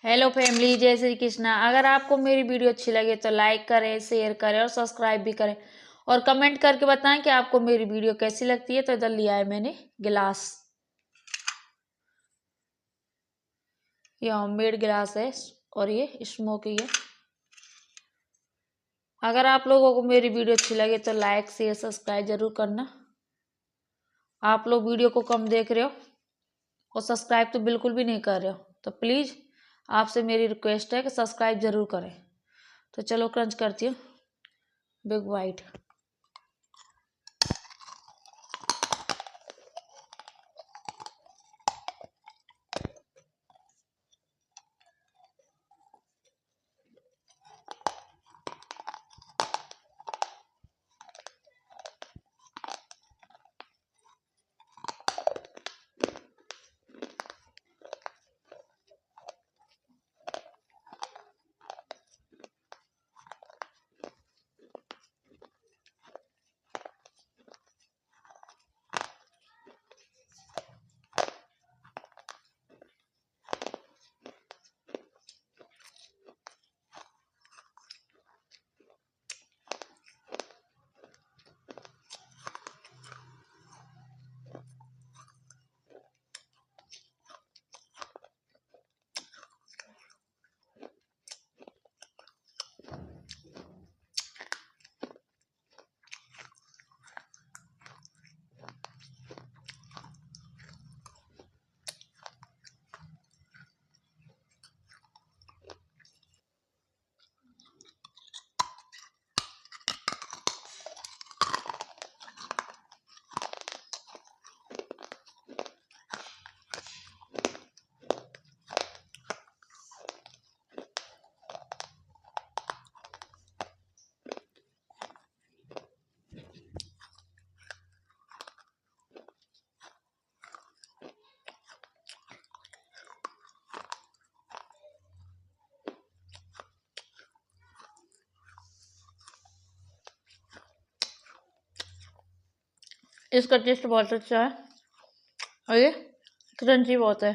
Hello family, जय श्री कृष्णा। अगर आपको मेरी वीडियो अच्छी लगे तो लाइक करें, शेयर करें और सब्सक्राइब भी करें और कमेंट करके बताएं कि आपको मेरी वीडियो कैसी लगती है। तो इधर लिया है मैंने गिलास, ये होममेड गिलास है और ये स्मोकी है। अगर आप लोगों को मेरी वीडियो अच्छी लगे तो लाइक शेयर सब्सक्राइब जरूर करना। आप लोग वीडियो को कम देख रहे हो और सब्सक्राइब तो बिल्कुल भी नहीं कर रहे हो, तो प्लीज़ आपसे मेरी रिक्वेस्ट है कि सब्सक्राइब जरूर करें। तो चलो क्रंच करती हूँ बिग वाइट। इसका टेस्ट बहुत अच्छा है और ये क्रंची बहुत है।